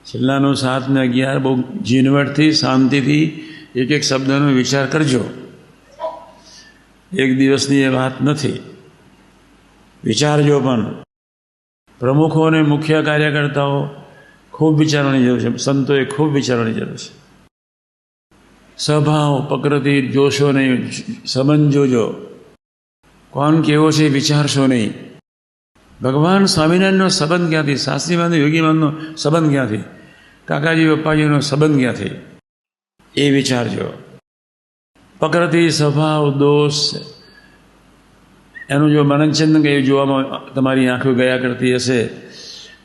છેલ્લાનું 7 ને 11 બહુ ઝીણવટથી શાંતિથી એક એક શબ્દનો વિચાર કરજો. એક દિવસની એ વાત નથી, વિચારજો. પણ પ્રમુખો અને મુખ્ય કાર્યકર્તાઓ ખૂબ વિચારવાની જરૂર છે, સંતોએ ખૂબ વિચારવાની જરૂર છે. સ્વભાવ પ્રકૃતિ જોશો નહીં, સંબંધ જોજો, કોણ કેવો છે વિચારશો નહીં. ભગવાન સ્વામિનારાયણનો સંબંધ ક્યાંથી, શાસ્ત્રીમાનનો યોગીમાનનો સંબંધ ક્યાંથી, કાકાજી પપ્પાજીનો સંબંધ ક્યાંથી, એ વિચારજો. પ્રકૃતિ સ્વભાવ દોષ એનું જો મનનચંદ કહ્યું જોવામાં તમારી આંખો ગયા કરતી હશે,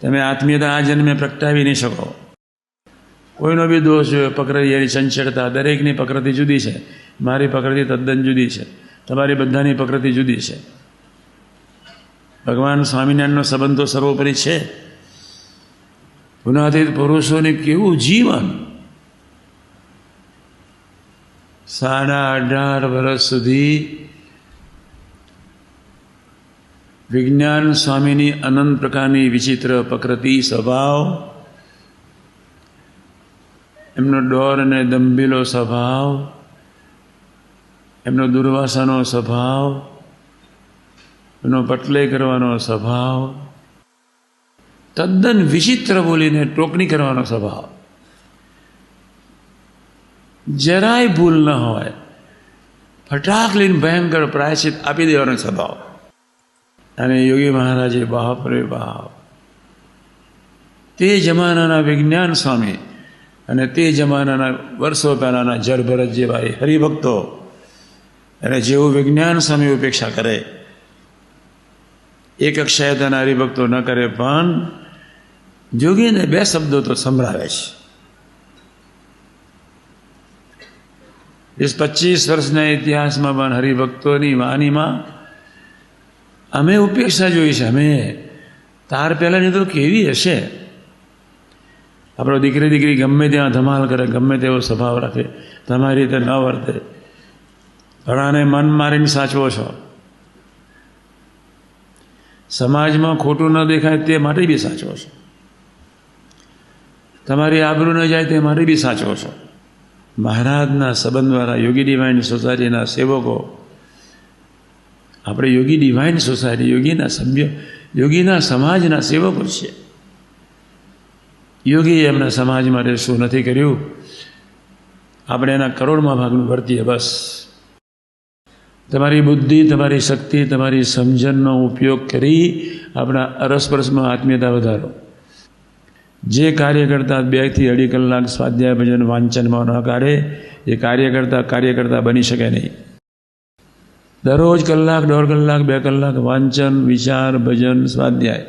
તમે આત્મીયતા આ જન્મે પ્રગટાવી નહીં શકો. કોઈનો બી દોષ જોયો, પ્રકૃતિ એની ચંચળતા, દરેકની પ્રકૃતિ જુદી છે. મારી પ્રકૃતિ તદ્દન જુદી છે, તમારી બધાની પ્રકૃતિ જુદી છે. ભગવાન સ્વામિનારાયણનો સંબંધ તો સર્વોપરી છે. ગુનાતીત પુરુષોને કેવું જીવન, 18.5 વર્ષ સુધી વિજ્ઞાન સ્વામીની અનંત પ્રકારની વિચિત્ર પ્રકૃતિ સ્વભાવ, એમનો ડોર અને દંભીલો સ્વભાવ, એમનો દુર્વાસાનો સ્વભાવ, એનો પટલે કરવાનો સ્વભાવ, તદ્દન વિચિત્ર બોલીને ટોકણી કરવાનો સ્વભાવ, જરાય ભૂલ ન હોય ફટાક લઈને ભયંકર પ્રાયશ્ચિત આપી દેવાનો સ્વભાવ. અને યોગી મહારાજે બાપ રે બાપ, તે જમાનાના વિજ્ઞાન સ્વામી અને તે જમાનાના વર્ષો પહેલાના જરભરત જેવા એ હરિભક્તો, અને જેવું વિજ્ઞાન સ્વામી ઉપેક્ષા કરે, એક અક્ષયતાના હરિભક્તો ન કરે, પણ જોગીને 2 શબ્દો તો સંભળાવે છે. 25 વર્ષના ઇતિહાસમાં પણ હરિભક્તોની વાણીમાં અમે ઉપેક્ષા જોઈ છે. અમે તાર પહેલાંની તો કેવી હશે. આપણો દીકરી ગમે ત્યાં ધમાલ કરે, ગમે તેવો સ્વભાવ રાખે, તમારી રીતે ન વર્તે, ઘણાને મન મારીને સાચવો છો. સમાજમાં ખોટું ન દેખાય તે માટે બી સાચવો છો, તમારી આબરૂ ન જાય તે માટે બી સાચવો છો. મહારાજના સંબંધવાળા યોગી ડિવાઇન સોસાયટીના સેવકો, આપણે યોગી ડિવાઇન સોસાયટી, યોગીના સભ્ય, યોગીના સમાજના સેવકો છીએ. યોગીએ એમના સમાજ માટે શું નથી કર્યું, આપણે એના કરોડમાં ભાગનું વર્તીએ. બસ તમારી બુદ્ધિ, તમારી શક્તિ, તમારી સમજણનો ઉપયોગ કરી આપણા અરસપરસમાં આત્મીયતા વધારો. જે કાર્યકર્તા 2 થી 2.5 કલાક સ્વાધ્યાય ભજન વાંચનમાં ન કાઢે, એ કાર્યકર્તા બની શકે નહીં. દરરોજ 1 કલાક, 1.5 કલાક, 2 કલાક વાંચન, વિચાર, ભજન, સ્વાધ્યાય.